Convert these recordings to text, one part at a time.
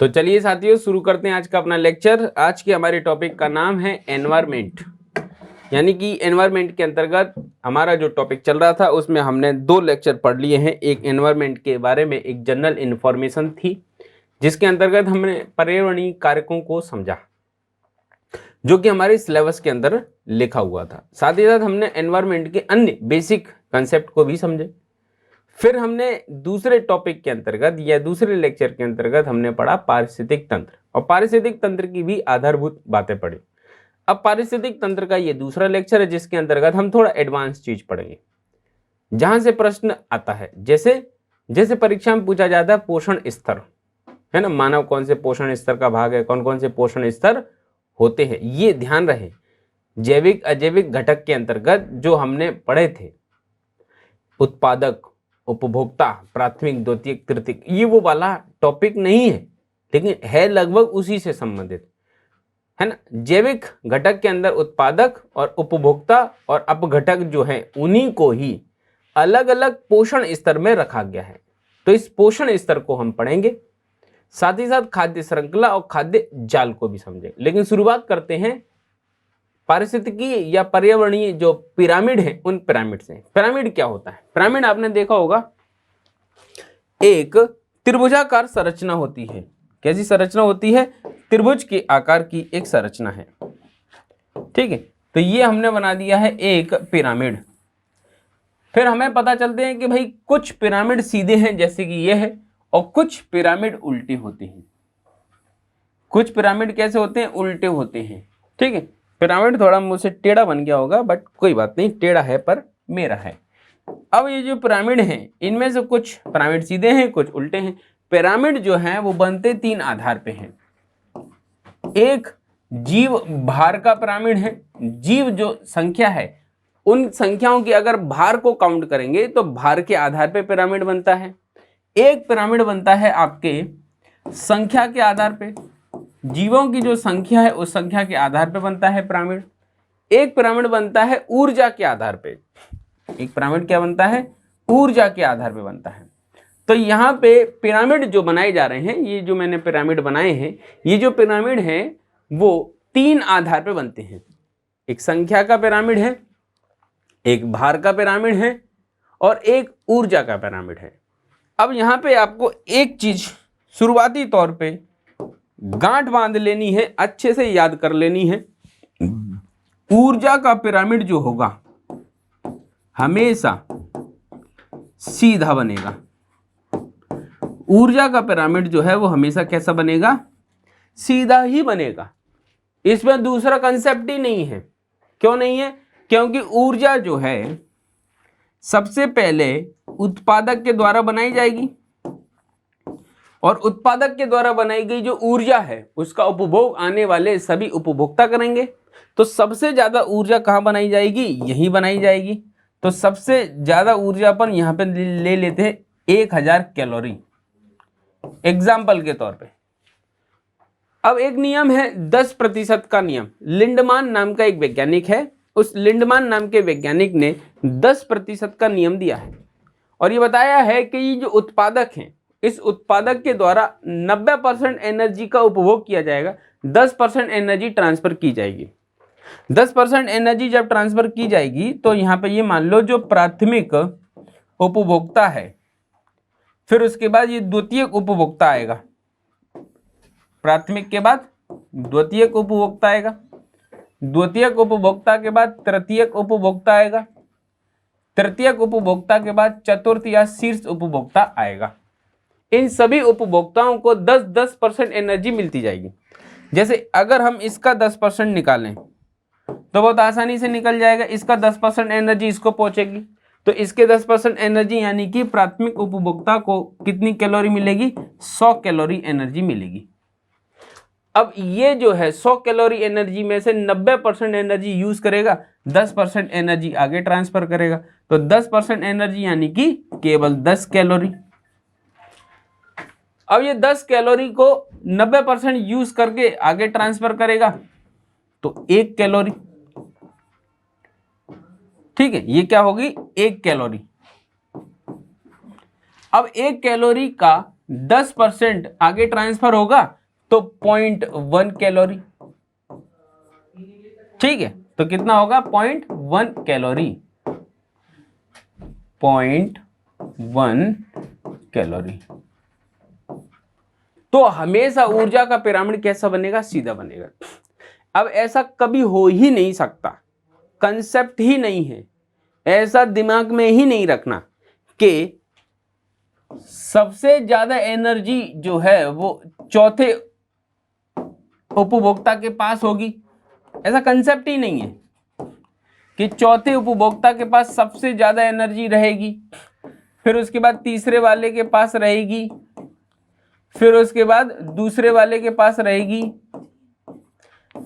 तो चलिए साथियों शुरू करते हैं आज का अपना लेक्चर। आज के हमारे टॉपिक का नाम है एनवायरमेंट, यानी कि एनवायरमेंट के अंतर्गत हमारा जो टॉपिक चल रहा था उसमें हमने 2 लेक्चर पढ़ लिए हैं। एक एनवायरमेंट के बारे में एक जनरल इन्फॉर्मेशन थी जिसके अंतर्गत हमने पर्यावरणीय कारकों को समझा जो कि हमारे सिलेबस के अंदर लिखा हुआ था। साथ ही साथ हमने एनवायरमेंट के अन्य बेसिक कंसेप्ट को भी समझे। फिर हमने दूसरे टॉपिक के अंतर्गत या दूसरे लेक्चर के अंतर्गत हमने पढ़ा पारिस्थितिक तंत्र, और पारिस्थितिक तंत्र की भी आधारभूत बातें पढ़ी। अब पारिस्थितिक तंत्र का ये दूसरा लेक्चर है जिसके अंतर्गत हम थोड़ा एडवांस चीज पढ़ेंगे, जहां से प्रश्न आता है जैसे परीक्षा में पूछा जाता है पोषण स्तर, है ना, मानव कौन से पोषण स्तर का भाग है, कौन कौन से पोषण स्तर होते हैं। ये ध्यान रहे जैविक अजैविक घटक के अंतर्गत जो हमने पढ़े थे, उत्पादक, उपभोक्ता, प्राथमिक, द्वितीयक, तृतीयक, ये वो वाला टॉपिक नहीं है, लेकिन है लगभग उसी से संबंधित, है ना। जैविक घटक के अंदर उत्पादक और उपभोक्ता और अपघटक जो है उन्हीं को ही अलग अलग पोषण स्तर में रखा गया है। तो इस पोषण स्तर को हम पढ़ेंगे, साथ ही साथ खाद्य श्रृंखला और खाद्य जाल को भी समझेंगे। लेकिन शुरुआत करते हैं पारिस्थितिकी या पर्यावरणीय जो पिरामिड है उन पिरामिड से। पिरामिड क्या होता है? पिरामिड आपने देखा होगा, एक त्रिभुजाकार संरचना होती है। कैसी संरचना होती है? त्रिभुज के आकार की एक संरचना है, ठीक है। तो ये हमने बना दिया है एक पिरामिड। फिर हमें पता चलते हैं कि भाई कुछ पिरामिड सीधे हैं जैसे कि ये है, और कुछ पिरामिड उल्टे होते हैं। कुछ पिरामिड कैसे होते हैं? उल्टे होते हैं, ठीक है। पिरामिड थोड़ा मुझसे टेढ़ा बन गया होगा, बट कोई बात नहीं, टेढ़ा है पर मेरा है। अब ये जो पिरामिड हैं इनमें से कुछ पिरामिड सीधे हैं, कुछ उल्टे हैं। पिरामिड जो है वो बनते 3 आधार पे हैं। एक जीव भार का पिरामिड है। जीव जो संख्या है उन संख्याओं की अगर भार को काउंट करेंगे तो भार के आधार पे पिरामिड बनता है। एक पिरामिड बनता है आपके संख्या के आधार पे, जीवों की जो संख्या है उस संख्या के आधार पे बनता है पिरामिड। एक पिरामिड बनता है ऊर्जा के आधार पे। एक पिरामिड क्या बनता है? ऊर्जा के आधार पे बनता है। तो यहाँ पे पिरामिड जो बनाए जा रहे हैं, ये जो मैंने पिरामिड बनाए हैं, ये जो पिरामिड हैं वो 3 आधार पे बनते हैं। एक संख्या का पिरामिड है, एक भार का पिरामिड है, और एक ऊर्जा का पिरामिड है। अब यहाँ पे आपको एक चीज शुरुआती तौर पे गांठ बांध लेनी है, अच्छे से याद कर लेनी है। ऊर्जा का पिरामिड जो होगा हमेशा सीधा बनेगा। ऊर्जा का पिरामिड जो है वो हमेशा कैसा बनेगा? सीधा ही बनेगा। इसमें दूसरा कंसेप्ट ही नहीं है। क्यों नहीं है? क्योंकि ऊर्जा जो है सबसे पहले उत्पादक के द्वारा बनाई जाएगी, और उत्पादक के द्वारा बनाई गई जो ऊर्जा है उसका उपभोग आने वाले सभी उपभोक्ता करेंगे। तो सबसे ज्यादा ऊर्जा कहाँ बनाई जाएगी? यहीं बनाई जाएगी। तो सबसे ज्यादा ऊर्जा अपन यहाँ पे ले लेते हैं 1000 कैलोरी एग्जाम्पल के तौर पे। अब एक नियम है 10% का नियम। लिंडमान नाम का एक वैज्ञानिक है, उस लिंडमान नाम के वैज्ञानिक ने 10% का नियम दिया है, और ये बताया है कि ये जो उत्पादक हैं इस उत्पादक के द्वारा 90% एनर्जी का उपभोग किया जाएगा, 10% एनर्जी ट्रांसफर की जाएगी। 10% एनर्जी जब ट्रांसफर की जाएगी तो यहाँ पे ये मान लो जो प्राथमिक उपभोक्ता है, फिर उसके बाद ये द्वितीयक उपभोक्ता आएगा, प्राथमिक के बाद द्वितीयक उपभोक्ता आएगा, द्वितीयक उपभोक्ता के बाद तृतीयक उपभोक्ता आएगा, तृतीयक उपभोक्ता के बाद चतुर्थ या शीर्ष उपभोक्ता आएगा। इन सभी उपभोक्ताओं को 10% एनर्जी मिलती जाएगी। जैसे अगर हम इसका 10% निकालें तो बहुत आसानी से निकल जाएगा। इसका 10% एनर्जी इसको पहुंचेगी, तो इसके 10% एनर्जी यानी कि प्राथमिक उपभोक्ता को कितनी कैलोरी मिलेगी? 100 कैलोरी एनर्जी मिलेगी। अब ये जो है 100 कैलोरी एनर्जी में से 90% एनर्जी यूज करेगा, 10% एनर्जी आगे ट्रांसफर करेगा। तो 10% एनर्जी यानी कि केवल 10 कैलोरी। अब ये 10 कैलोरी को 90% यूज करके आगे ट्रांसफर करेगा तो 1 कैलोरी, ठीक है। ये क्या होगी? 1 कैलोरी। अब 1 कैलोरी का 10% आगे ट्रांसफर होगा तो 0.1 कैलोरी। ठीक है, तो कितना होगा 0.1 कैलोरी, 0.1 कैलोरी। तो हमेशा ऊर्जा का पिरामिड कैसा बनेगा, सीधा बनेगा। अब ऐसा कभी हो ही नहीं सकता, कंसेप्ट ही नहीं है, ऐसा दिमाग में ही नहीं रखना कि सबसे ज्यादा एनर्जी जो है वो चौथे उपभोक्ता के पास होगी। ऐसा कंसेप्ट ही नहीं है कि चौथे उपभोक्ता के पास सबसे ज्यादा एनर्जी रहेगी, फिर उसके बाद तीसरे वाले के पास रहेगी, फिर उसके बाद दूसरे वाले के पास रहेगी,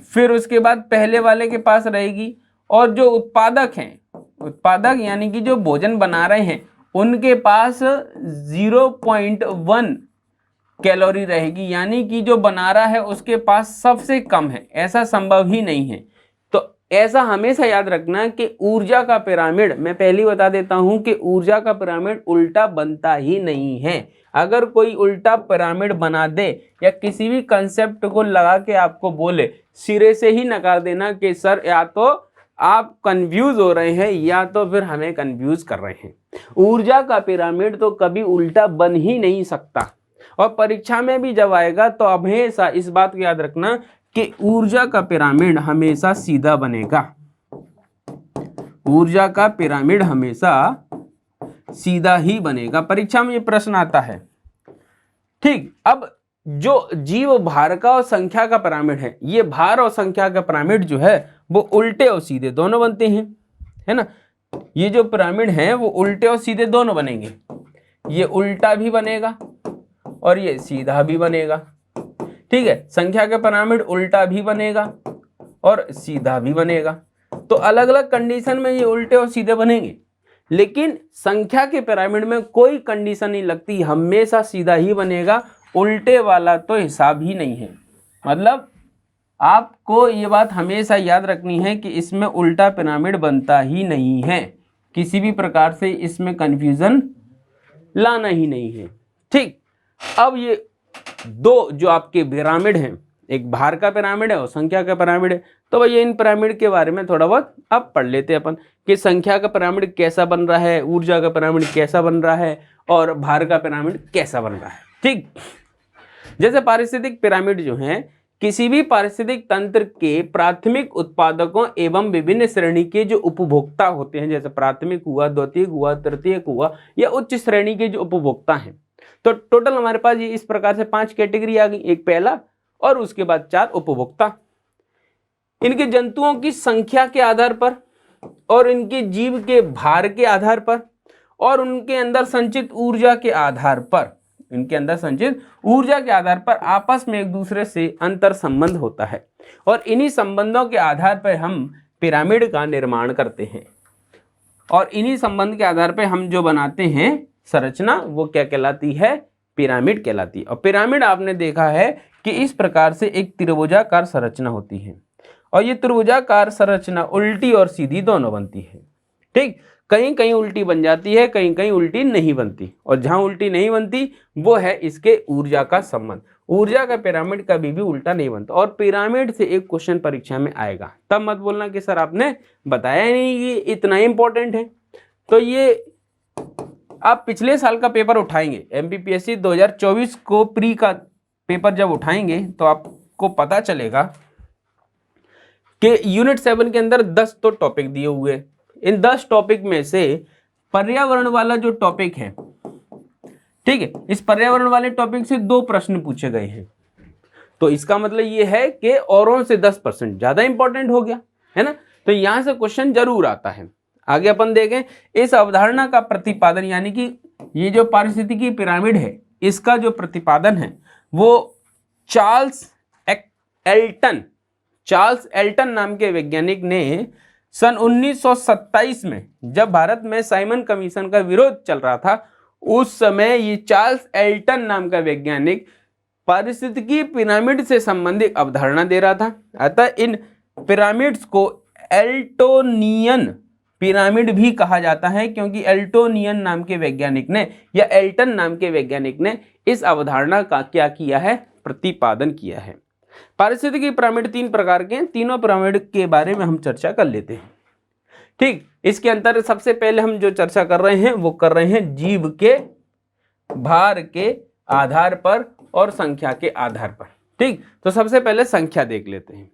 फिर उसके बाद पहले वाले के पास रहेगी, और जो उत्पादक हैं, उत्पादक यानी कि जो भोजन बना रहे हैं, उनके पास 0.1 कैलोरी रहेगी, यानी कि जो बना रहा है उसके पास सबसे कम है। ऐसा संभव ही नहीं है। तो ऐसा हमेशा याद रखना कि ऊर्जा का पिरामिड, मैं पहले ही बता देता हूं कि ऊर्जा का पिरामिड उल्टा बनता ही नहीं है। अगर कोई उल्टा पिरामिड बना दे या किसी भी कंसेप्ट को लगा के आपको बोले, सिरे से ही नकार देना कि सर या तो आप कंफ्यूज हो रहे हैं या तो फिर हमें कंफ्यूज कर रहे हैं। ऊर्जा का पिरामिड तो कभी उल्टा बन ही नहीं सकता, और परीक्षा में भी जब आएगा तो हमेशा इस बात को याद रखना कि ऊर्जा का पिरामिड हमेशा सीधा बनेगा। ऊर्जा का पिरामिड हमेशा सीधा ही बनेगा, परीक्षा में ये प्रश्न आता है। ठीक, अब जो जीव भार का और संख्या का पिरामिड है, ये भार और संख्या का पिरामिड जो है वो उल्टे और सीधे दोनों बनते हैं, है ना। ये जो पिरामिड है वो उल्टे और सीधे दोनों बनेंगे, ये उल्टा भी बनेगा और ये सीधा भी बनेगा। ठीक है, संख्या का पिरामिड उल्टा भी बनेगा और सीधा भी बनेगा। तो अलग अलग कंडीशन में ये उल्टे और सीधे बनेंगे, लेकिन संख्या के पिरामिड में कोई कंडीशन नहीं लगती, हमेशा सीधा ही बनेगा, उल्टे वाला तो हिसाब ही नहीं है। मतलब आपको ये बात हमेशा याद रखनी है कि इसमें उल्टा पिरामिड बनता ही नहीं है, किसी भी प्रकार से इसमें कंफ्यूजन लाना ही नहीं है। ठीक, अब ये दो जो आपके पिरामिड हैं, एक भार का पिरामिड है और संख्या का पिरामिड है, तो भैया इन पिरामिड के बारे में थोड़ा बहुत अब पढ़ लेते हैं अपन कि संख्या का पिरामिड कैसा बन रहा है, ऊर्जा का पिरामिड कैसा बन रहा है और भार का पिरामिड कैसा बन रहा है। ठीक, जैसे पारिस्थितिक पिरामिड जो है, किसी भी पारिस्थितिक तंत्र के प्राथमिक उत्पादकों एवं विभिन्न श्रेणी के जो उपभोक्ता होते हैं, जैसे प्राथमिक हुआ, द्वितीयक हुआ, तृतीयक हुआ या उच्च श्रेणी के जो उपभोक्ता हैं, तो टोटल हमारे पास ये इस प्रकार से 5 कैटेगरी आ गई। एक पहला और उसके बाद 4 उपभोक्ता। इनके जंतुओं की संख्या के आधार पर और इनके जीव के भार के आधार पर और उनके अंदर संचित ऊर्जा के आधार पर, इनके अंदर संचित ऊर्जा के आधार पर आपस में एक दूसरे से अंतर संबंध होता है, और इन्हीं संबंधों के आधार पर हम पिरामिड का निर्माण करते हैं, और इन्हीं संबंध के आधार पर हम जो बनाते हैं संरचना, वो क्या कहलाती है, पिरामिड कहलाती है। और पिरामिड आपने देखा है कि इस प्रकार से एक त्रिभुजाकार संरचना होती है, और ये त्रिभुजाकार संरचना उल्टी और सीधी दोनों बनती है। ठीक, कहीं कहीं उल्टी बन जाती है, कहीं कहीं उल्टी नहीं बनती, और जहां उल्टी नहीं बनती वो है इसके ऊर्जा का संबंध। ऊर्जा का पिरामिड कभी भी उल्टा नहीं बनता, और पिरामिड से एक क्वेश्चन परीक्षा में आएगा, तब मत बोलना कि सर आपने बताया नहीं कि इतना इंपॉर्टेंट है। तो ये आप पिछले साल का पेपर उठाएंगे, एमपीपीएससी 2024 को प्री का पेपर जब उठाएंगे तो आपको पता चलेगा कि यूनिट 7 के अंदर 10 तो टॉपिक दिए हुए, इन 10 टॉपिक में से पर्यावरण वाला जो टॉपिक है, ठीक है, इस पर्यावरण वाले टॉपिक से 2 प्रश्न पूछे गए हैं। तो इसका मतलब ये है कि औरों से 10% ज्यादा इंपॉर्टेंट हो गया, है ना। तो यहां से क्वेश्चन जरूर आता है। आगे अपन देखें, इस अवधारणा का प्रतिपादन, यानी कि ये जो पारिस्थितिकी पिरामिड है, इसका जो प्रतिपादन है वो चार्ल्स एल्टन नाम के वैज्ञानिक ने सन 1927 में, जब भारत में साइमन कमीशन का विरोध चल रहा था, उस समय ये चार्ल्स एल्टन नाम का वैज्ञानिक पारिस्थितिकी पिरामिड से संबंधित अवधारणा दे रहा था। अतः इन पिरामिड्स को एल्टोनियन पिरामिड भी कहा जाता है, क्योंकि एल्टोनियन नाम के वैज्ञानिक ने या एल्टन नाम के वैज्ञानिक ने इस अवधारणा का क्या किया है, प्रतिपादन किया है। पारिस्थितिकी पिरामिड 3 प्रकार के हैं, तीनों पिरामिड के बारे में हम चर्चा कर लेते हैं। ठीक, इसके अंतर सबसे पहले हम जो चर्चा कर रहे हैं वो कर रहे हैं जीव के भार के आधार पर और संख्या के आधार पर। ठीक, तो सबसे पहले संख्या देख लेते हैं।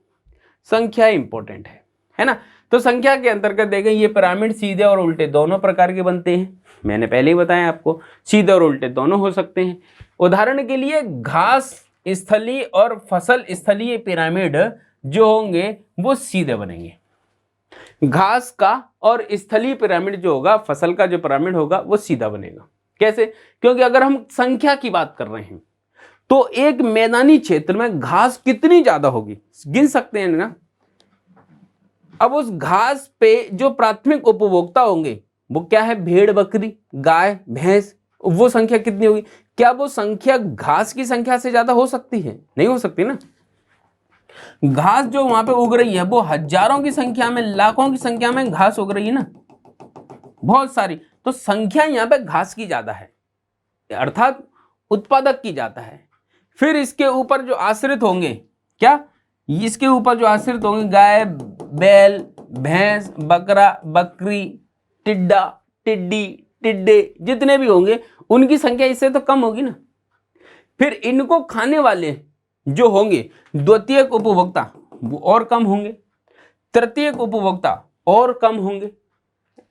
संख्या इंपॉर्टेंट है ना। तो संख्या के अंतर्गत देखें, ये पिरामिड सीधे और उल्टे दोनों प्रकार के बनते हैं। मैंने पहले ही बताया आपको, सीधे और उल्टे दोनों हो सकते हैं। उदाहरण के लिए घास स्थलीय और फसल स्थलीय पिरामिड जो होंगे वो सीधे बनेंगे। घास का और स्थलीय पिरामिड जो होगा, फसल का जो पिरामिड होगा वो सीधा बनेगा। कैसे? क्योंकि अगर हम संख्या की बात कर रहे हैं तो एक मैदानी क्षेत्र में घास कितनी ज्यादा होगी, गिन सकते हैं ना। अब उस घास पे जो प्राथमिक उपभोक्ता होंगे वो क्या है, भेड़ बकरी गाय भैंस, वो संख्या कितनी होगी? क्या वो संख्या घास की संख्या से ज्यादा हो सकती है? नहीं हो सकती ना। घास जो वहां पे उग रही है वो हजारों की संख्या में, लाखों की संख्या में घास उग रही है ना, बहुत सारी। तो संख्या यहाँ पे घास की ज्यादा है, अर्थात उत्पादक की ज्यादा है। फिर इसके ऊपर जो आश्रित होंगे, क्या इसके ऊपर जो आश्रित होंगे, गाय बैल भैंस बकरा बकरी टिड्डा टिड्डी टिड्डे जितने भी होंगे उनकी संख्या इससे तो कम होगी ना। फिर इनको खाने वाले जो होंगे द्वितीयक उपभोक्ता वो और कम होंगे, तृतीयक उपभोक्ता और कम होंगे,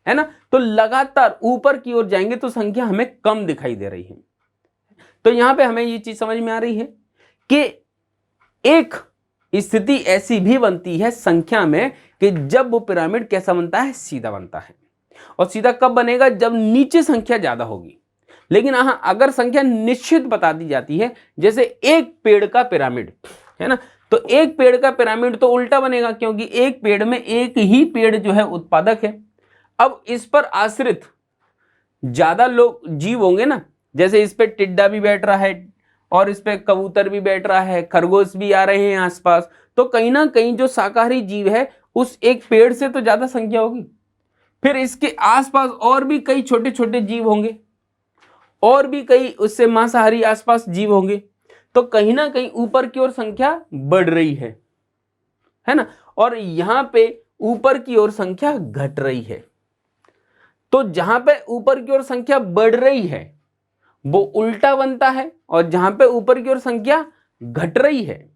है ना। तो लगातार ऊपर की ओर जाएंगे तो संख्या हमें कम दिखाई दे रही है। तो यहां पे हमें ये चीज समझ में आ रही है कि एक स्थिति ऐसी भी बनती है संख्या में कि जब वो पिरामिड कैसा बनता है, सीधा बनता है। और सीधा कब बनेगा? जब नीचे संख्या ज्यादा होगी। लेकिन अगर संख्या निश्चित बता दी जाती है, जैसे एक पेड़ का पिरामिड है ना, तो एक पेड़ का पिरामिड तो उल्टा बनेगा, क्योंकि एक पेड़ में एक ही पेड़ जो है उत्पादक है। अब इस पर आश्रित ज्यादा लोग जीव होंगे ना, जैसे इस पे टिड्डा भी बैठ रहा है और इस पे कबूतर भी बैठ रहा है, खरगोश भी आ रहे हैं आसपास, तो कहीं ना कहीं जो शाकाहारी जीव है उस एक पेड़ से तो ज्यादा संख्या होगी। फिर इसके आसपास और भी कई छोटे छोटे जीव होंगे, और भी कई उससे मांसाहारी आसपास जीव होंगे, तो कहीं ना कहीं ऊपर की ओर संख्या बढ़ रही है ना। और यहां पे ऊपर की ओर संख्या घट रही है। तो जहां पे ऊपर की ओर संख्या बढ़ रही है वो उल्टा बनता है, और जहां पे ऊपर की ओर संख्या घट रही है,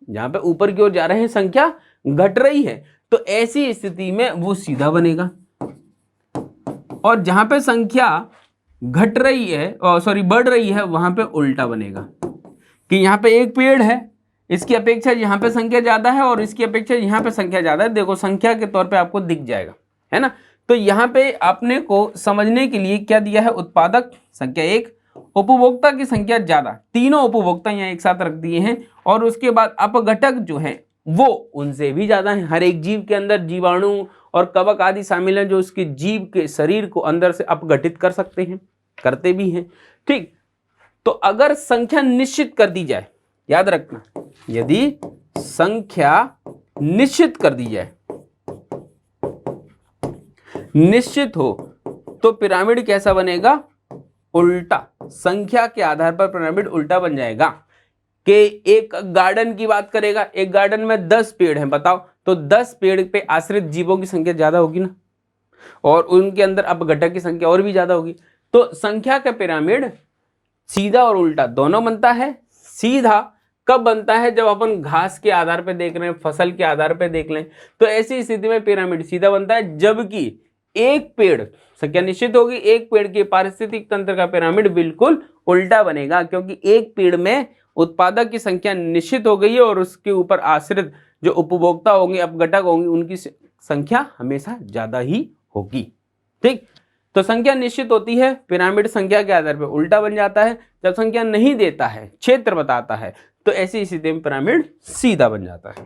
जहां पे ऊपर की ओर जा रहे हैं संख्या घट रही है, तो ऐसी स्थिति में वो सीधा बनेगा। और जहां पे संख्या घट रही है बढ़ रही है, वहां पे उल्टा बनेगा कि यहाँ पे एक पेड़ है, इसकी अपेक्षा यहाँ पे संख्या ज्यादा है और इसकी अपेक्षा यहाँ पे संख्या ज्यादा है। देखो संख्या के तौर पे आपको दिख जाएगा, है ना। तो यहाँ पे आपने को समझने के लिए क्या दिया है, उत्पादक संख्या एक, उपभोक्ता की संख्या ज्यादा, तीनों उपभोक्ता यहाँ एक साथ रख दिए हैं। और उसके बाद अपघटक जो है वो उनसे भी ज्यादा है। हर एक जीव के अंदर जीवाणु और कवक आदि शामिल हैं जो उसके जीव के शरीर को अंदर से अपघटित कर सकते हैं, करते भी हैं। ठीक, तो अगर संख्या निश्चित कर दी जाए, याद रखना, यदि संख्या निश्चित कर दी जाए, निश्चित हो, तो पिरामिड कैसा बनेगा, उल्टा। संख्या के आधार पर पिरामिड उल्टा बन जाएगा। कि एक गार्डन की बात करेगा, एक गार्डन में 10 पेड़ हैं, बताओ, तो 10 पेड़ पे आश्रित जीवों की संख्या ज्यादा होगी ना, और उनके अंदर अपघटक की संख्या और भी ज्यादा होगी। तो संख्या का पिरामिड सीधा और उल्टा दोनों बनता है। सीधा कब बनता है, जब अपन घास के आधार पर देख रहे हैं, फसल के आधार पर देख लें, तो ऐसी स्थिति में पिरामिड सीधा बनता है। जबकि एक पेड़, संख्या निश्चित होगी, एक पेड़ के पारिस्थितिक तंत्र का पिरामिड बिल्कुल उल्टा बनेगा, क्योंकि एक पेड़ में उत्पादक की संख्या निश्चित हो गई है और उसके ऊपर आश्रित जो उपभोक्ता होंगे, अपघटक होंगे, उनकी संख्या हमेशा ज्यादा ही होगी। ठीक, तो संख्या निश्चित होती है, पिरामिड संख्या के आधार पर उल्टा बन जाता है। जब संख्या नहीं देता है, क्षेत्र बताता है, तो ऐसी स्थिति में पिरामिड सीधा बन जाता है।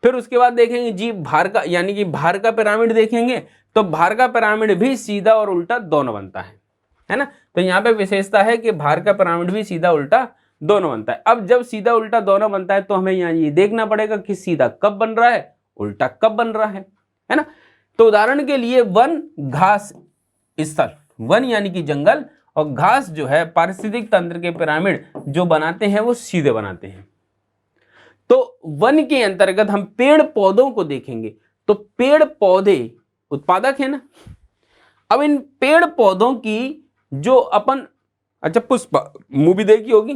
फिर उसके बाद देखेंगे जी भार का, यानी कि भार का पिरामिड देखेंगे, तो भार का पिरामिड भी सीधा और उल्टा दोनों बनता है ना। तो यहाँ पे विशेषता है कि भार का पिरामिड भी सीधा उल्टा दोनों बनता है। अब जब सीधा उल्टा दोनों बनता है तो हमें यहाँ ये देखना पड़ेगा कि सीधा कब बन रहा है, उल्टा कब बन रहा है ना। तो उदाहरण के लिए वन घास स्थल, वन यानी कि जंगल, और घास जो है पारिस्थितिक तंत्र के पिरामिड जो बनाते हैं वो सीधे बनाते हैं। तो वन के अंतर्गत हम पेड़ पौधों को देखेंगे, तो पेड़ पौधे उत्पादक है ना। अब इन पेड़ पौधों की जो अपन, अच्छा पुष्पा मूवी देखी होगी,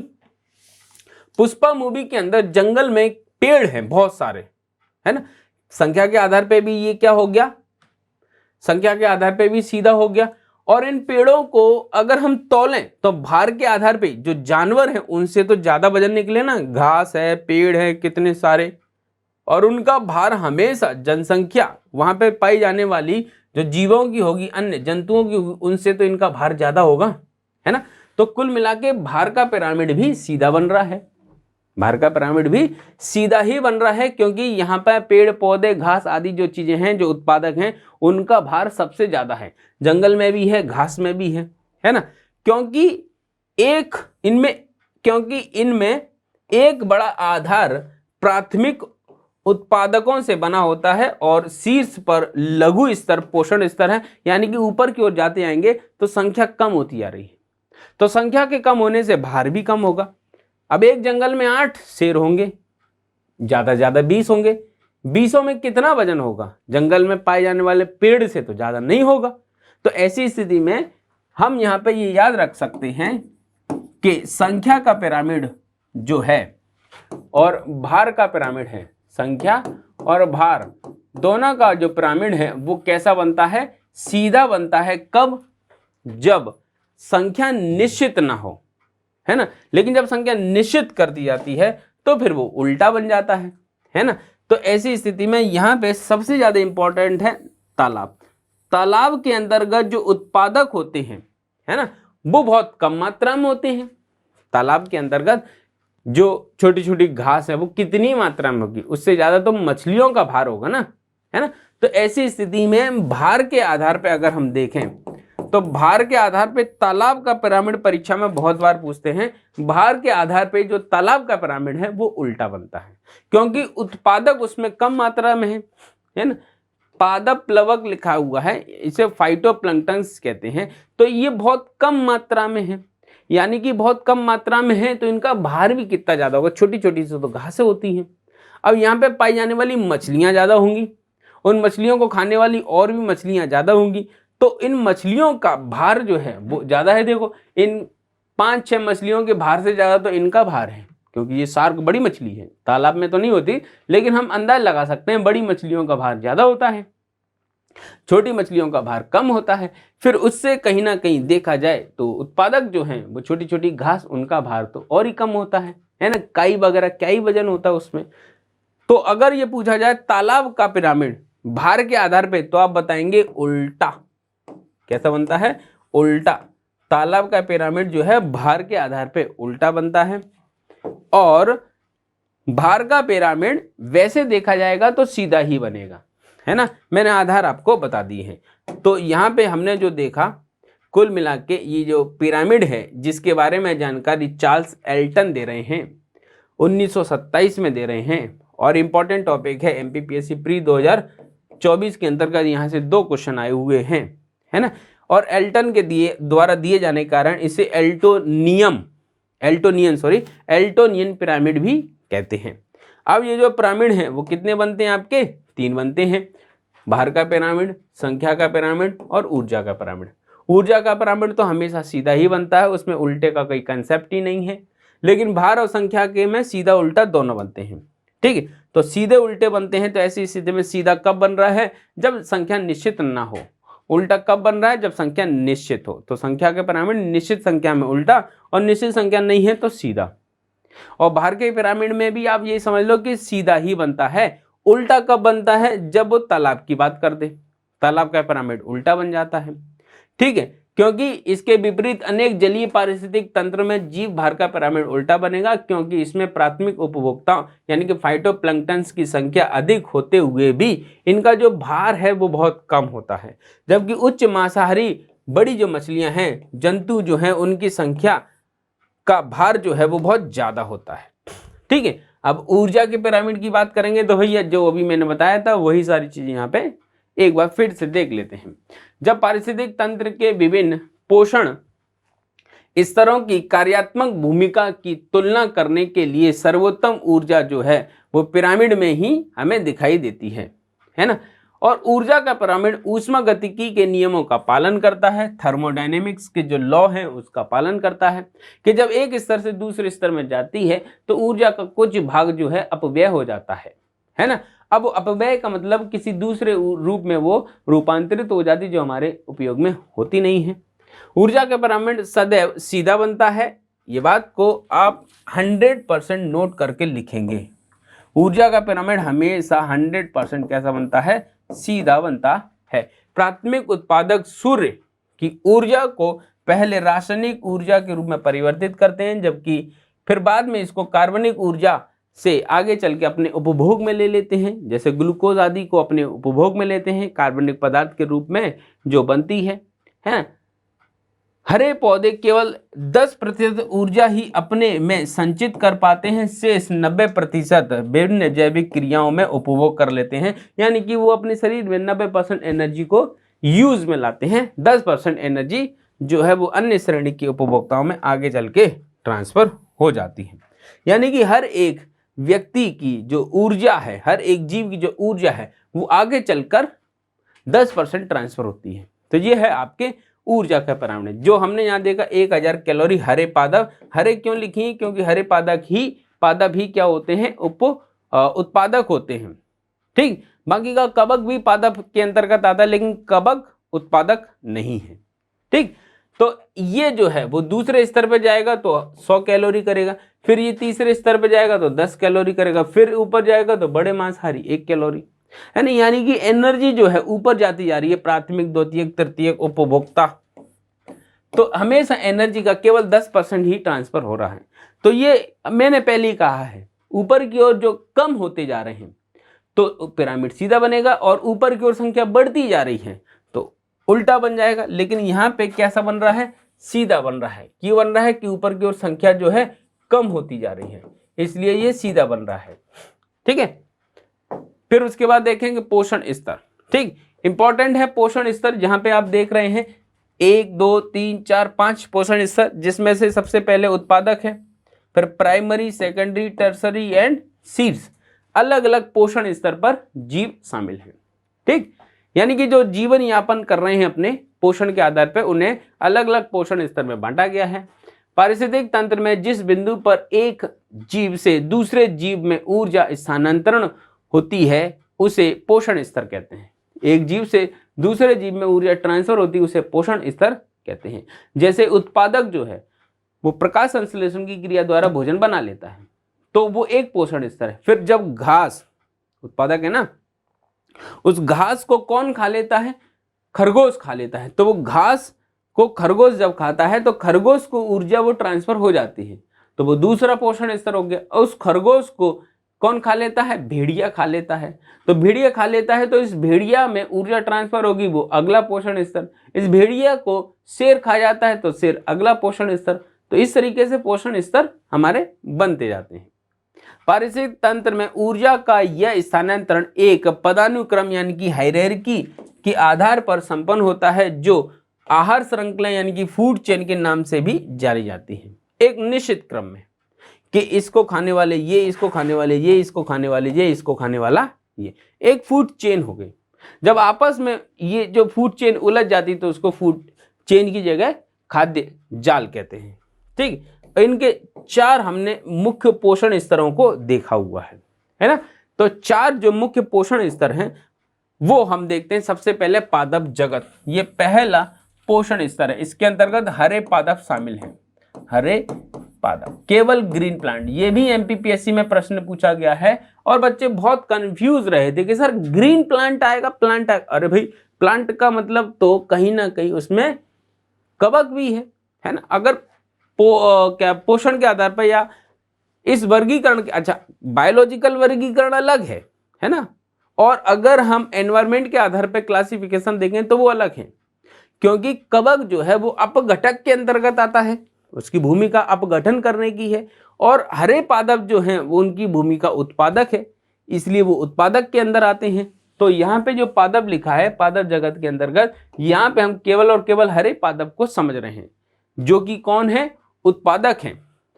पुष्पा मूवी के अंदर जंगल में पेड़ हैं बहुत सारे, है ना। संख्या के आधार पे भी ये क्या हो गया, संख्या के आधार पे भी सीधा हो गया। और इन पेड़ों को अगर हम तौलें तो भार के आधार पे जो जानवर हैं उनसे तो ज्यादा वजन निकले ना, घास है, पेड़ है कितने सारे, और उनका भार हमेशा जनसंख्या वहां पे पाई जाने वाली जो जीवों की होगी, अन्य जंतुओं की होगी, उनसे तो इनका भार ज्यादा होगा, है ना। तो कुल मिला के भार का पिरामिड भी सीधा बन रहा है, भार का पिरामिड भी सीधा ही बन रहा है, क्योंकि यहाँ पर पेड़ पौधे घास आदि जो चीजें हैं जो उत्पादक हैं उनका भार सबसे ज्यादा है, जंगल में भी है, घास में भी है ना। क्योंकि इनमें एक बड़ा आधार प्राथमिक उत्पादकों से बना होता है और शीर्ष पर लघु स्तर पोषण स्तर है, यानी कि ऊपर की ओर जाते आएंगे तो संख्या कम होती जा रही है। तो संख्या के कम होने से भार भी कम होगा। अब एक जंगल में 8 शेर होंगे, ज्यादा ज्यादा 20 होंगे, 20 में कितना वजन होगा, जंगल में पाए जाने वाले पेड़ से तो ज्यादा नहीं होगा। तो ऐसी स्थिति में हम यहाँ पे ये याद रख सकते हैं कि संख्या का पिरामिड जो है और भार का पिरामिड है, संख्या और भार दोनों का जो पिरामिड है वो कैसा बनता है, सीधा बनता है। कब, जब संख्या निश्चित ना हो, है ना। लेकिन जब संख्या निश्चित कर दी जाती है तो फिर वो उल्टा बन जाता है ना। तो ऐसी स्थिति में यहाँ पे सबसे ज्यादा इंपॉर्टेंट है तालाब। तालाब के अंतर्गत जो उत्पादक होते हैं, है ना, वो बहुत कम मात्रा में होते हैं। तालाब के अंतर्गत जो छोटी छोटी घास है वो कितनी मात्रा में होगी, उससे ज्यादा तो मछलियों का भार होगा ना, है ना। तो ऐसी स्थिति में भार के आधार पे अगर हम देखें तो भार के आधार पे तालाब का पिरामिड परीक्षा में बहुत बार पूछते हैं, भार के आधार पे जो तालाब का पिरामिड है वो उल्टा बनता है, क्योंकि उत्पादक उसमें कम मात्रा में है ना। पादप प्लवक लिखा हुआ है, इसे फाइटोप्लैंक्टन्स कहते हैं। तो ये बहुत कम मात्रा में है, यानी कि बहुत कम मात्रा में है, तो इनका भार भी कितना ज्यादा होगा, छोटी छोटी सी तो घासें होती हैं। अब यहाँ पे पाई जाने वाली मछलियां ज्यादा होंगी, उन मछलियों को खाने वाली और भी मछलियां ज्यादा होंगी, तो इन मछलियों का भार जो है वो ज्यादा है। देखो इन 5-6 मछलियों के भार से ज्यादा तो इनका भार है, क्योंकि ये शार्क बड़ी मछली है, तालाब में तो नहीं होती, लेकिन हम अंदाज लगा सकते हैं बड़ी मछलियों का भार ज्यादा होता है, छोटी मछलियों का भार कम होता है। फिर उससे कहीं ना कहीं देखा जाए तो उत्पादक जो हैं वो छोटी छोटी घास, उनका भार तो और ही कम होता है ना। काई वगैरह क्या ही वजन होता है उसमें। तो अगर ये पूछा जाए तालाब का पिरामिड भार के आधार पे, तो आप बताएंगे उल्टा। कैसा बनता है, उल्टा। तालाब का पिरामिड जो है भार के आधार पे उल्टा बनता है, और भार का पिरामिड वैसे देखा जाएगा तो सीधा ही बनेगा, है ना। मैंने आधार आपको बता दिए हैं। तो यहाँ पे हमने जो देखा, कुल मिला के ये जो पिरामिड है जिसके बारे में जानकारी चार्ल्स एल्टन दे रहे हैं, 1927 में दे रहे हैं, और इम्पॉर्टेंट टॉपिक है एमपीपीएससी प्री 2024 के अंतर्गत यहाँ से 2 क्वेश्चन आए हुए हैं, है ना। और एल्टन के द्वारा दिए जाने के कारण इसे एल्टोनियन पिरामिड भी कहते हैं। अब ये जो पिरामिड है वो कितने बनते हैं आपके, 3 बनते हैं, भार का पिरामिड, संख्या का पिरामिड और ऊर्जा का पिरामिड। ऊर्जा का पिरामिड तो हमेशा सीधा ही बनता है, उसमें उल्टे का कोई कंसेप्ट ही नहीं है, लेकिन भार और संख्या के में सीधा उल्टा दोनों बनते हैं, ठीक है। तो सीधे उल्टे बनते हैं। तो ऐसी स्थिति में सीधा कब बन रहा है, जब संख्या निश्चित ना हो। उल्टा कब बन रहा है, जब संख्या निश्चित हो। तो संख्या के पिरामिड निश्चित संख्या में उल्टा, और निश्चित संख्या नहीं है तो सीधा। और भार के पिरामिड में भी आप ये समझ लो कि सीधा ही बनता है। उल्टा कब बनता है, जब वो तालाब की बात कर दे, तालाब का पिरामिड उल्टा बन जाता है, ठीक है। क्योंकि इसके विपरीत अनेक जलीय पारिस्थितिक तंत्र में जीव भार का पिरामिड उल्टा बनेगा, क्योंकि इसमें प्राथमिक उपभोक्ताओं यानी कि फाइटोप्लैंक्टन्स की संख्या अधिक होते हुए भी इनका जो भार है वो बहुत कम होता है। जबकि उच्च मांसाहारी बड़ी जो मछलियां हैं, जंतु जो हैं, उनकी संख्या का भार जो है वो बहुत ज्यादा होता है, ठीक है। अब ऊर्जा के पिरामिड की बात करेंगे तो भैया जो अभी मैंने बताया था वही सारी चीजें यहाँ पे एक बार फिर से देख लेते हैं। जब पारिस्थितिक तंत्र के विभिन्न पोषण स्तरों की कार्यात्मक भूमिका की तुलना करने के लिए सर्वोत्तम ऊर्जा जो है वो पिरामिड में ही हमें दिखाई देती है ना। और ऊर्जा का पिरामिड ऊष्मागतिकी के नियमों का पालन करता है, थर्मोडायनेमिक्स के जो लॉ है उसका पालन करता है कि जब एक स्तर से दूसरे स्तर में जाती है तो ऊर्जा का कुछ भाग जो है अपव्यय हो जाता है ना। अब अपव्यय का मतलब किसी दूसरे रूप में वो रूपांतरित हो जाती जो हमारे उपयोग में होती नहीं है। ऊर्जा का पिरामिड सदैव सीधा बनता है, ये बात को आप 100% नोट करके लिखेंगे। ऊर्जा का पिरामिड हमेशा 100% कैसा बनता है, सीधा बनता है। प्राथमिक उत्पादक सूर्य की ऊर्जा को पहले रासायनिक ऊर्जा के रूप में परिवर्तित करते हैं, जबकि फिर बाद में इसको कार्बनिक ऊर्जा से आगे चल के अपने उपभोग में ले लेते हैं। जैसे ग्लूकोज आदि को अपने उपभोग में लेते हैं कार्बनिक पदार्थ के रूप में जो बनती है। हरे पौधे केवल 10% ऊर्जा ही अपने में संचित कर पाते हैं, शेष 90% विभिन्न जैविक क्रियाओं में उपभोग कर लेते हैं। यानी कि वो अपने शरीर में 90% एनर्जी को यूज में लाते हैं, 10% एनर्जी जो है वो अन्य श्रेणी के उपभोक्ताओं में आगे चल के ट्रांसफर हो जाती है। यानी कि हर एक व्यक्ति की जो ऊर्जा है, हर एक जीव की जो ऊर्जा है वो आगे चलकर 10% ट्रांसफर होती है। तो ये है आपके ऊर्जा का पिरामिड। जो हमने यहाँ देखा 1000 कैलोरी हरे पादप, हरे क्यों लिखी, क्योंकि हरे पादप ही क्या होते हैं, उत्पादक होते हैं। ठीक, बाकी का कवक भी पादप के अंतर्गत आता है, लेकिन कवक उत्पादक नहीं है। ठीक, तो ये जो है वो दूसरे स्तर पे जाएगा तो 100 कैलोरी करेगा, फिर ये तीसरे स्तर पे जाएगा तो 10 कैलोरी करेगा, फिर ऊपर जाएगा तो बड़े मांसाहारी 1 कैलोरी, है ना। यानी कि एनर्जी जो है ऊपर जाती जा रही है, प्राथमिक, द्वितीयक, तृतीयक उपभोक्ता, तो हमेशा एनर्जी का केवल 10% ही ट्रांसफर हो रहा है। तो ये मैंने पहले ही कहा है, ऊपर की ओर जो कम होते जा रहे हैं तो पिरामिड सीधा बनेगा, और ऊपर की ओर संख्या बढ़ती जा रही है तो उल्टा बन जाएगा। लेकिन यहाँ पे कैसा बन रहा है, सीधा बन रहा है। क्यों बन रहा है कि ऊपर की ओर संख्या जो है कम होती जा रही है, इसलिए ये सीधा बन रहा है। ठीक है, फिर उसके बाद देखेंगे पोषण स्तर। ठीक, इंपॉर्टेंट है पोषण स्तर, जहां पे आप देख रहे हैं 1 2 3 4 5 पोषण स्तर, जिसमें से सबसे पहले उत्पादक है, फिर primary, secondary, tertiary and seeds. अलग अलग पोषण स्तर पर जीव शामिल हैं। ठीक, यानी कि जो जीवन यापन कर रहे हैं अपने पोषण के आधार पर, उन्हें अलग अलग पोषण स्तर में बांटा गया है। पारिस्थितिक तंत्र में जिस बिंदु पर एक जीव से दूसरे जीव में ऊर्जा स्थानांतरण होती है उसे पोषण स्तर कहते हैं। एक जीव से दूसरे जीव में ऊर्जा ट्रांसफर होती है उसे पोषण स्तर कहते हैं। जैसे उत्पादक जो है वो प्रकाश संश्लेषण की क्रिया द्वारा भोजन बना लेता है, तो वो एक पोषण स्तर है। फिर जब घास, उत्पादक है ना, उस घास को कौन खा लेता है, खरगोश खा लेता है, तो वो घास को खरगोश जब खाता है तो खरगोश को ऊर्जा वो ट्रांसफर हो जाती है, तो वो दूसरा पोषण स्तर हो गया। और उस खरगोश को कौन खा लेता है, भेड़िया खा लेता है, तो भेड़िया खा लेता है तो इस भेड़िया में ऊर्जा ट्रांसफर होगी, वो अगला पोषण स्तर। इस भेड़िया को शेर खा जाता है तो शेर अगला पोषण स्तर। तो इस तरीके से पोषण स्तर हमारे बनते जाते हैं। पारिस्थितिक तंत्र में ऊर्जा का यह स्थानांतरण एक पदानुक्रम यानी कि हायरार्की के आधार पर संपन्न होता है, जो आहार श्रृंखला यानी कि फूड चेन के नाम से भी जानी जाती है। एक निश्चित क्रम में कि इसको खाने वाले ये, इसको खाने वाले ये, इसको खाने वाले ये, इसको खाने वाला ये, एक फूड चेन हो गई। जब आपस में ये जो फूड चेन उलझ जाती तो उसको फूड चेन की जगह खाद्य जाल कहते हैं। ठीक, इनके 4 हमने मुख्य पोषण स्तरों को देखा हुआ है ना। तो 4 जो मुख्य पोषण स्तर हैं वो हम देखते हैं। सबसे पहले पादप जगत, ये पहला पोषण स्तर है। इसके अंतर्गत हरे पादप शामिल हैं। हरे पादप, केवल ग्रीन प्लांट, ये भी एमपीपीएससी में प्रश्न पूछा गया है और बच्चे बहुत कंफ्यूज रहे थे कि सर ग्रीन प्लांट आएगा, प्लांट आएगा। अरे भाई, प्लांट का मतलब तो कहीं ना कहीं उसमें कवक भी है ना। अगर क्या पोषण के आधार पर या इस वर्गीकरण के, अच्छा बायोलॉजिकल वर्गीकरण अलग है ना, और अगर हम एनवायरमेंट के आधार पर क्लासिफिकेशन देखें तो वो अलग है, क्योंकि कवक जो है वो अपघटक के अंतर्गत आता है, उसकी भूमिका अपघटन करने की है, और हरे पादप जो हैं वो उनकी भूमिका उत्पादक है, इसलिए वो उत्पादक के अंदर आते हैं। तो यहाँ पे जो पादप लिखा है पादप जगत के अंतर्गत, यहाँ पे हम केवल और केवल हरे पादप को समझ रहे हैं, जो कि कौन है, उत्पादक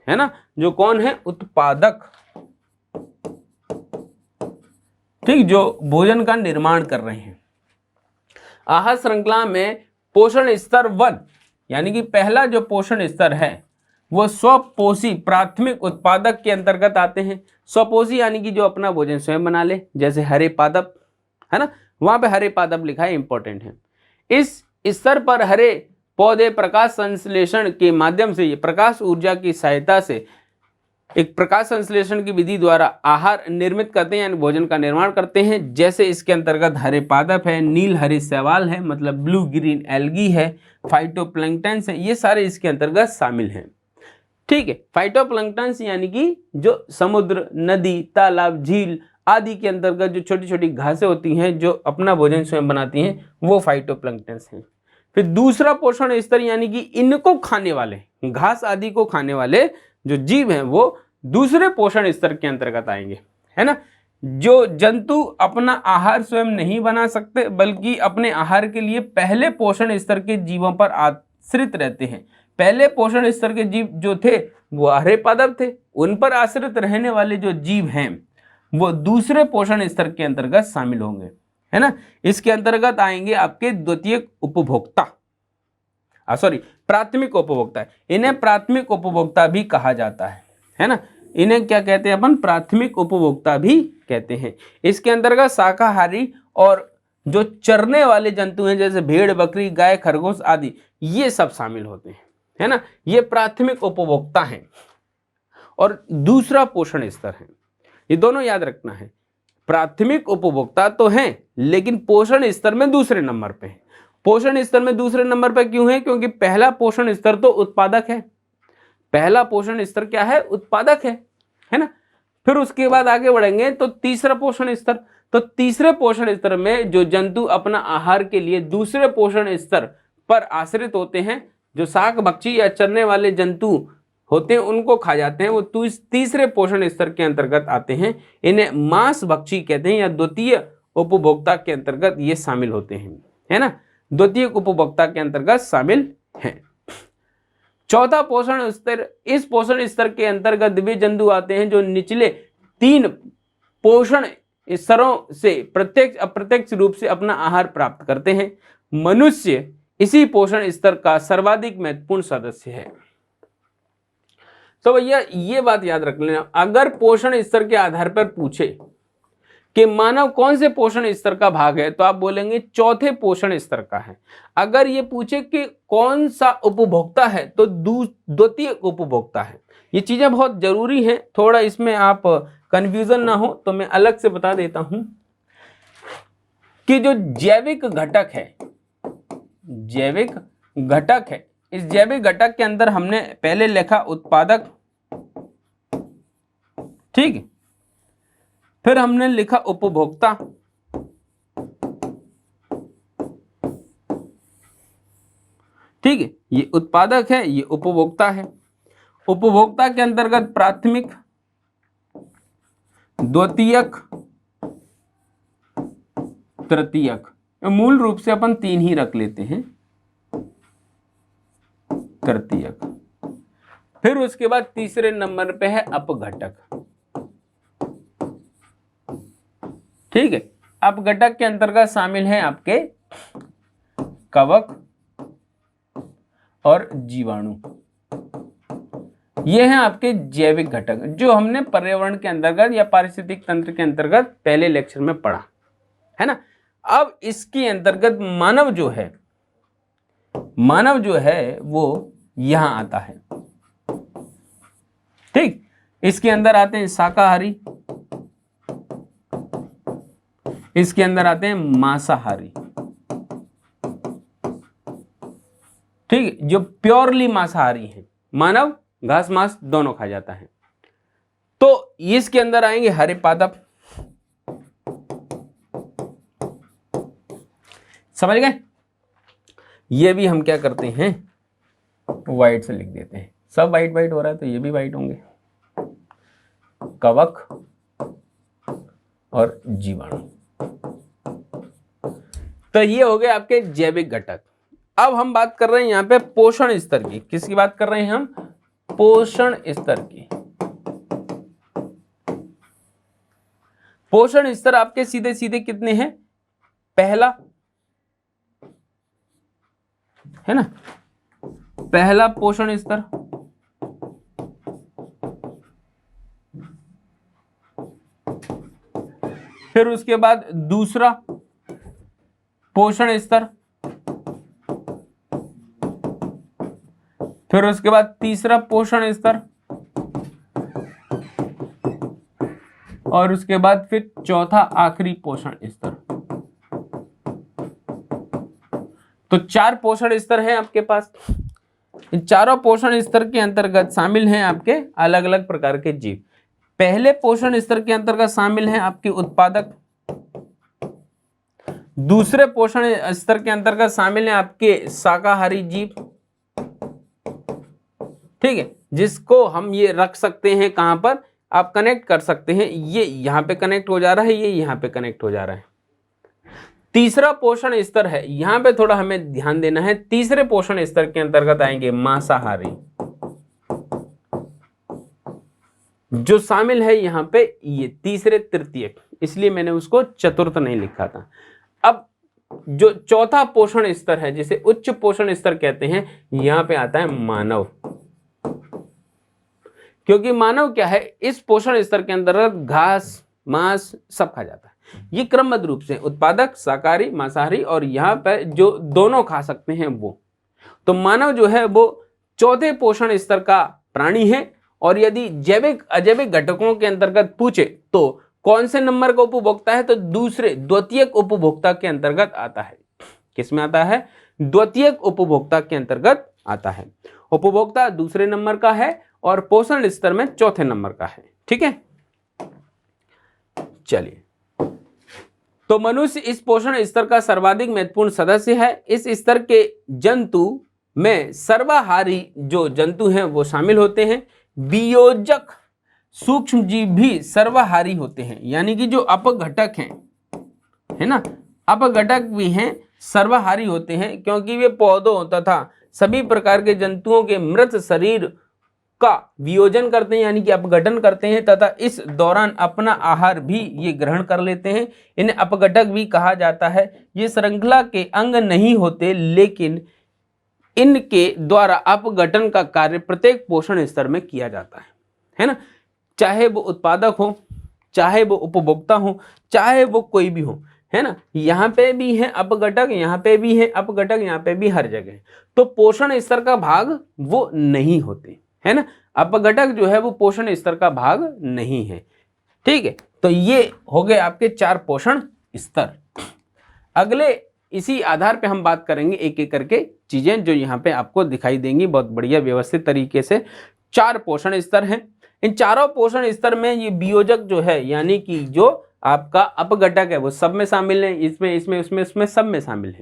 है ना, जो कौन है, उत्पादक, ठीक, जो भोजन का निर्माण कर रहे हैं। आहार श्रृंखला में पोषण स्तर 1 यानी कि पहला जो पोषण स्तर है वो स्वपोषी प्राथमिक उत्पादक के अंतर्गत आते हैं। स्वपोषी यानी कि जो अपना भोजन स्वयं बना ले, जैसे हरे पादप, है ना, वहां पे हरे पादप लिखा है, इंपॉर्टेंट है। इस स्तर पर हरे पौधे प्रकाश संश्लेषण के माध्यम से, प्रकाश ऊर्जा की सहायता से एक प्रकाश संश्लेषण की विधि द्वारा आहार निर्मित करते हैं, यानी भोजन का निर्माण करते हैं। जैसे इसके अंतर्गत हरे पादप है, नील हरे शैवाल है, मतलब ब्लू ग्रीन एल्गी है, फाइटोप्लैंक्टन्स है, ये सारे इसके अंतर्गत शामिल हैं। ठीक है, फाइटोप्लैंक्टन्स यानी कि जो समुद्र, नदी, तालाब, झील आदि के अंतर्गत जो छोटी छोटी घासें होती हैं जो अपना भोजन स्वयं बनाती हैं, वो फाइटोप्लैंक्टन्स हैं। फिर दूसरा पोषण स्तर यानी कि इनको खाने वाले, घास आदि को खाने वाले जो जीव हैं वो दूसरे पोषण स्तर के अंतर्गत आएंगे, है ना। जो जंतु अपना आहार स्वयं नहीं बना सकते बल्कि अपने आहार के लिए पहले पोषण स्तर के जीवों पर आश्रित रहते हैं। पहले पोषण स्तर के जीव जो थे वो हरे पादप थे, उन पर आश्रित रहने वाले जो जीव हैं वो दूसरे पोषण स्तर के अंतर्गत शामिल होंगे, है ना। इसके अंतर्गत आएंगे आपके द्वितीयक उपभोक्ता, प्राथमिक उपभोक्ता। इन्हें प्राथमिक उपभोक्ता भी कहा जाता है ना। इन्हें क्या कहते हैं अपन, प्राथमिक उपभोक्ता भी कहते हैं। इसके अंतर्गत शाकाहारी और जो चरने वाले जंतु हैं जैसे भेड़, बकरी, गाय, खरगोश आदि, ये सब शामिल होते हैं, है ना। ये प्राथमिक उपभोक्ता हैं। और दूसरा पोषण स्तर है, ये दोनों याद रखना है। प्राथमिक उपभोक्ता तो हैं लेकिन पोषण स्तर में दूसरे नंबर पे है। पोषण स्तर में दूसरे नंबर पे क्यों है, क्योंकि पहला पोषण स्तर तो उत्पादक है। पहला पोषण स्तर क्या है, उत्पादक है ना। फिर उसके बाद आगे बढ़ेंगे तो तीसरा पोषण स्तर, तो तीसरे पोषण स्तर में जो जंतु अपना आहार के लिए दूसरे पोषण स्तर पर आश्रित होते हैं, जो शाक भक्षी या चरने वाले जंतु होते हैं उनको खा जाते हैं, वो तीसरे पोषण स्तर के अंतर्गत आते हैं। इन्हें मांस भक्षी कहते हैं या द्वितीय उपभोक्ता के अंतर्गत ये शामिल होते हैं, है ना। द्वितीय उपभोक्ता के अंतर्गत शामिल हैं। चौथा पोषण स्तर, इस पोषण स्तर के अंतर्गत वे जंतु आते हैं जो निचले 3 पोषण स्तरों से प्रत्यक्ष अप्रत्यक्ष रूप से अपना आहार प्राप्त करते हैं। मनुष्य इसी पोषण स्तर का सर्वाधिक महत्वपूर्ण सदस्य है। तो भैया ये बात याद रख लेना, अगर पोषण स्तर के आधार पर पूछे कि मानव कौन से पोषण स्तर का भाग है तो आप बोलेंगे चौथे पोषण स्तर का है। अगर ये पूछे कि कौन सा उपभोक्ता है तो द्वितीय उपभोक्ता है। ये चीजें बहुत जरूरी हैं, थोड़ा इसमें आप कंफ्यूजन ना हो तो मैं अलग से बता देता हूं कि जो जैविक घटक है, जैविक घटक है, इस जैविक घटक के अंदर हमने पहले लिखा उत्पादक, ठीक है, फिर हमने लिखा उपभोक्ता, ठीक है, ये उत्पादक है, ये उपभोक्ता है। उपभोक्ता के अंतर्गत प्राथमिक, द्वितीयक, तृतीयक, मूल रूप से अपन 3 ही रख लेते हैं, तृतीयक। फिर उसके बाद तीसरे नंबर पे है अपघटक, ठीक है। अपघटक के अंतर्गत शामिल है आपके कवक और जीवाणु, ये हैं आपके जैविक घटक जो हमने पर्यावरण के अंतर्गत या पारिस्थितिक तंत्र के अंतर्गत पहले लेक्चर में पढ़ा, है ना। अब इसके अंतर्गत मानव जो है वो यहां आता है, ठीक। इसके अंदर आते हैं शाकाहारी, इसके अंदर आते हैं मांसाहारी, ठीक, जो प्योरली मांसाहारी हैं। मानव घास मांस दोनों खा जाता है। तो इसके अंदर आएंगे हरे पादप, समझ गए। ये भी हम क्या करते हैं, व्हाइट से लिख देते हैं, सब व्हाइट व्हाइट हो रहा है तो ये भी व्हाइट होंगे। कवक और जीवाणु, तो ये हो गए आपके जैविक घटक। अब हम बात कर रहे हैं यहाँ पे पोषण स्तर की। किसकी बात कर रहे हैं हम? पोषण स्तर की। पोषण स्तर आपके सीधे सीधे कितने हैं? पहला है ना, पहला पोषण स्तर, फिर उसके बाद दूसरा पोषण स्तर, फिर उसके बाद तीसरा पोषण स्तर, और उसके बाद फिर चौथा आखिरी पोषण स्तर। तो 4 पोषण स्तर हैं आपके पास। इन चारों पोषण स्तर के अंतर्गत शामिल हैं आपके अलग अलग प्रकार के जीव। पहले पोषण स्तर के अंतर्गत शामिल हैं आपके उत्पादक, दूसरे पोषण स्तर के अंतर्गत शामिल हैं आपके शाकाहारी जीव, ठीक है, जिसको हम ये रख सकते हैं कहां पर, आप कनेक्ट कर सकते हैं, ये यहां पे कनेक्ट हो जा रहा है, ये यहां पे कनेक्ट हो जा रहा है। तीसरा पोषण स्तर है, यहां पे थोड़ा हमें ध्यान देना है, तीसरे पोषण स्तर के अंतर्गत आएंगे मांसाहारी, जो शामिल है यहां पे ये तीसरे तृतीयक, इसलिए मैंने उसको चतुर्थ नहीं लिखा था। अब जो चौथा पोषण स्तर है, जिसे उच्च पोषण स्तर कहते हैं, यहां पे आता है मानव। क्योंकि मानव क्या है, इस पोषण स्तर के अंतर्गत घास, मांस सब खा जाता है। ये क्रमबद्ध रूप से उत्पादक, शाकाहारी, मांसाहारी, और यहाँ पर जो दोनों खा सकते हैं वो। तो मानव जो है वो चौथे पोषण स्तर का प्राणी है। और यदि जैविक अजैविक घटकों के अंतर्गत पूछे तो कौन से नंबर का उपभोक्ता है, तो दूसरे द्वितीयक उपभोक्ता के अंतर्गत आता है। किसमें आता है? द्वितीयक उपभोक्ता के अंतर्गत आता है। उपभोक्ता दूसरे नंबर का है और पोषण स्तर में चौथे नंबर का है। ठीक है, चलिए, तो मनुष्य इस पोषण स्तर का सर्वाधिक महत्वपूर्ण सदस्य है। इस स्तर के जंतु में सर्वाहारी जो जंतु हैं वो शामिल होते हैं। वियोजक सूक्ष्म जीव भी सर्वाहारी होते हैं, यानी कि जो अपघटक हैं, है ना, अपघटक भी हैं, सर्वाहारी होते हैं, क्योंकि वे पौधों तथा सभी प्रकार के जंतुओं के मृत शरीर का वियोजन करते हैं, यानी कि अपघटन करते हैं, तथा इस दौरान अपना आहार भी ये ग्रहण कर लेते हैं। इन्हें अपघटक भी कहा जाता है। ये श्रृंखला के अंग नहीं होते, लेकिन इनके द्वारा अपघटन का कार्य प्रत्येक पोषण स्तर में किया जाता है ना, चाहे वो उत्पादक हो, चाहे वो उपभोक्ता हो, चाहे वो कोई भी हो, है ना। यहाँ पे भी है अपघटक, यहाँ पे भी है अपघटक, यहाँ पे भी, हर जगह। तो पोषण स्तर का भाग वो नहीं होते, है ना। अपघटक जो है वो पोषण स्तर का भाग नहीं है। ठीक है, तो ये हो गए आपके 4 पोषण स्तर। अगले इसी आधार पे हम बात करेंगे एक एक करके चीजें जो यहाँ पे आपको दिखाई देंगी बहुत बढ़िया व्यवस्थित तरीके से। 4 पोषण स्तर हैं। इन चारों पोषण स्तर में ये वियोजक जो है, यानी कि जो आपका अपघटक है, वो सब में शामिल है, इसमें इसमें उसमें उसमें सब में शामिल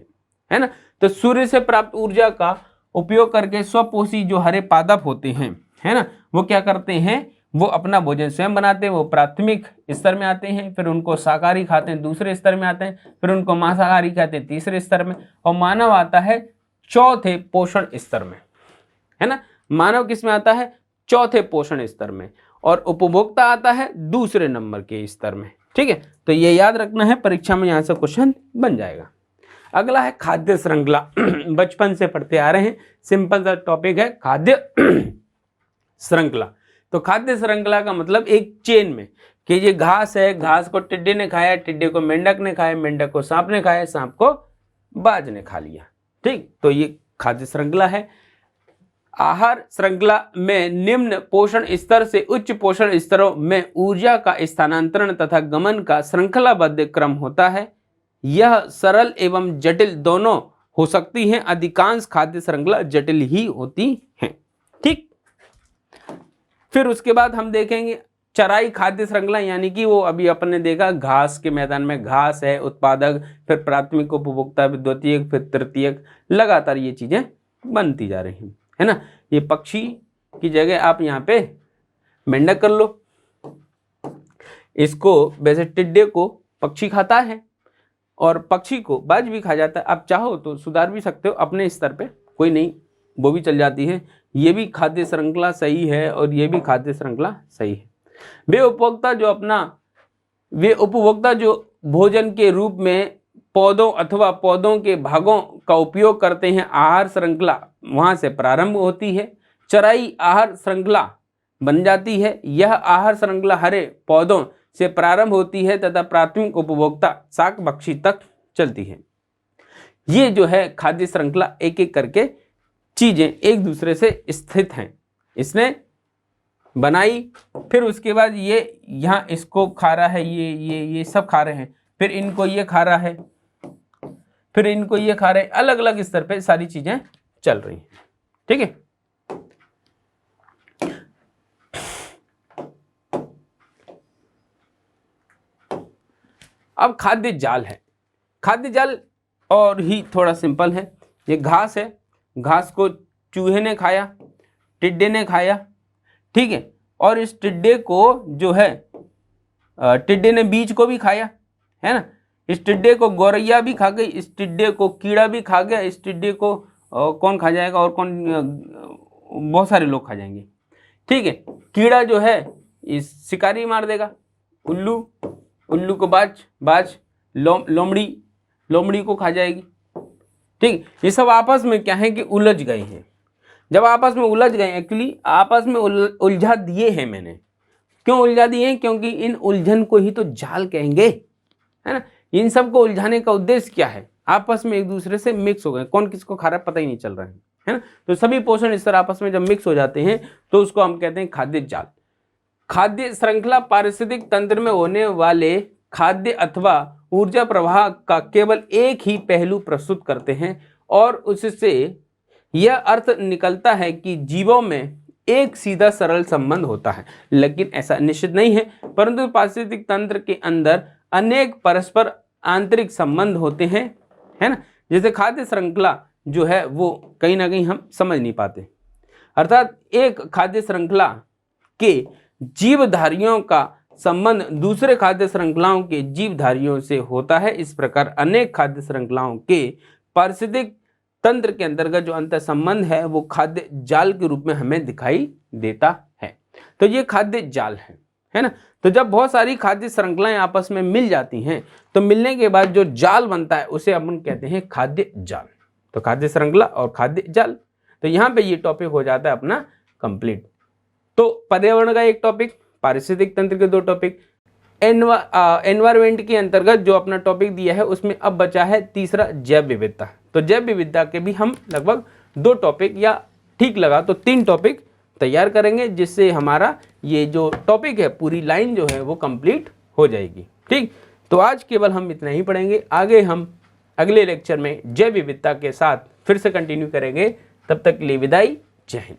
है ना। तो सूर्य से प्राप्त ऊर्जा का उपयोग करके स्वपोषी जो हरे पादप होते हैं, है ना, वो क्या करते हैं, वो अपना भोजन स्वयं बनाते हैं। वो प्राथमिक स्तर में आते हैं, फिर उनको शाकाहारी खाते हैं, दूसरे स्तर में आते हैं, फिर उनको मांसाहारी खाते हैं, तीसरे स्तर में, और मानव आता है चौथे पोषण स्तर में, है ना। मानव किस में आता है? चौथे पोषण स्तर में, और उपभोक्ता आता है दूसरे नंबर के स्तर में। ठीक है, तो ये याद रखना है, परीक्षा में यहाँ से क्वेश्चन बन जाएगा। अगला है खाद्य श्रृंखला। बचपन से पढ़ते आ रहे हैं, सिंपल सा टॉपिक है खाद्य श्रृंखला। तो खाद्य श्रृंखला का मतलब एक चेन में, कि ये घास है, घास को टिड्डे ने खाया, टिड्डे को मेंढक ने खाया, मेंढक को सांप ने खाया, सांप को बाज ने खा लिया। ठीक, तो ये खाद्य श्रृंखला है। आहार श्रृंखला में निम्न पोषण स्तर से उच्च पोषण स्तरों में ऊर्जा का स्थानांतरण तथा गमन का श्रृंखलाबद्ध क्रम होता है। यह सरल एवं जटिल दोनों हो सकती हैं। अधिकांश खाद्य श्रृंखला जटिल ही होती हैं। ठीक, फिर उसके बाद हम देखेंगे चराई खाद्य श्रृंखला, यानी कि वो अभी अपन ने देखा घास के मैदान में घास है, उत्पादक, फिर प्राथमिक उपभोक्ता, फिर द्वितीयक, फिर तृतीयक, लगातार ये चीजें बनती जा रही हैं, है ना। ये पक्षी की जगह आप यहाँ पे मेंढक कर लो। इसको वैसे टिड्डे को पक्षी खाता है, और पक्षी को बाज भी खा जाता है। आप चाहो तो सुधार भी सकते हो अपने स्तर पे, कोई नहीं, वो भी चल जाती है। ये भी खाद्य श्रृंखला सही है और ये भी खाद्य श्रृंखला सही है। वे उपभोक्ता जो भोजन के रूप में पौधों अथवा पौधों के भागों का उपयोग करते हैं, आहार श्रृंखला वहां से प्रारंभ होती है, चराई आहार श्रृंखला बन जाती है। यह आहार श्रृंखला हरे पौधों से प्रारंभ होती है तथा प्राथमिक उपभोक्ता शाक भक्षी तक चलती है। ये जो है खाद्य श्रृंखला एक एक करके चीजें एक दूसरे से स्थित हैं, इसने बनाई, फिर उसके बाद ये यहाँ इसको खा रहा है, ये सब खा रहे हैं, फिर इनको ये खा रहा है, फिर इनको ये खा रहे हैं, अलग अलग स्तर पे सारी चीजें चल रही हैं। ठीक है, अब खाद्य जाल है। खाद्य जाल और ही थोड़ा सिंपल है। ये घास है, घास को चूहे ने खाया, टिड्डे ने खाया, ठीक है, और इस टिड्डे को जो है टिड्डे ने बीज को भी खाया, है ना। इस टिड्डे को गौरैया भी खा गई, इस टिड्डे को कीड़ा भी खा गया, इस टिड्डे को कौन खा जाएगा और कौन, बहुत सारे लोग खा जाएंगे। ठीक है, कीड़ा जो है इस शिकारी मार देगा, उल्लू, उल्लू को बाज, लोमड़ी को खा जाएगी। ठीक, ये सब आपस में क्या है कि उलझ गए हैं। जब आपस में उलझ गए, एक्चुअली आपस में उलझा दिए हैं मैंने। क्यों उलझा दिए हैं? क्योंकि इन उलझन को ही तो जाल कहेंगे, है ना। इन सब को उलझाने का उद्देश्य क्या है? आपस में एक दूसरे से मिक्स हो गए, कौन किसको खा रहा है पता ही नहीं चल रहा है ना। तो सभी पोषण स्तर आपस में जब मिक्स हो जाते हैं तो उसको हम कहते हैं खाद्य जाल। खाद्य श्रृंखला पारिस्थितिक तंत्र में होने वाले खाद्य अथवा ऊर्जा प्रवाह का केवल एक ही पहलू प्रस्तुत करते हैं और उससे यह अर्थ निकलता है कि जीवों में एक सीधा सरल संबंध होता है, लेकिन ऐसा निश्चित नहीं है। परंतु पारिस्थितिक तंत्र के अंदर अनेक परस्पर आंतरिक संबंध होते हैं, है ना। जैसे खाद्य श्रृंखला जो है वो कहीं ना कहीं हम समझ नहीं पाते, अर्थात एक खाद्य श्रृंखला के जीवधारियों का संबंध दूसरे खाद्य श्रृंखलाओं के जीवधारियों से होता है। इस प्रकार अनेक खाद्य श्रृंखलाओं के पारिस्थितिक तंत्र के अंतर्गत जो अंतर संबंध है वो खाद्य जाल के रूप में हमें दिखाई देता है। तो ये खाद्य जाल है ना। तो जब बहुत सारी खाद्य श्रृंखलाएं आपस में मिल जाती हैं तो मिलने के बाद जो जाल बनता है उसे अपन कहते हैं खाद्य जाल। तो खाद्य श्रृंखला और खाद्य जाल, तो यहाँ पे ये टॉपिक हो जाता है अपना कंप्लीट। तो पर्यावरण का एक टॉपिक, पारिस्थितिक तंत्र के दो टॉपिक, एनवायरमेंट के अंतर्गत जो अपना टॉपिक दिया है उसमें अब बचा है तीसरा जैव विविधता। तो जैव विविधता के भी हम लगभग 2 टॉपिक या ठीक लगा तो 3 टॉपिक तैयार करेंगे, जिससे हमारा ये जो टॉपिक है पूरी लाइन जो है वो कंप्लीट हो जाएगी। ठीक, तो आज केवल हम इतना ही पढ़ेंगे, आगे हम अगले लेक्चर में जैव विविधता के साथ फिर से कंटिन्यू करेंगे। तब तक के लिए विदाई, जय हिंद।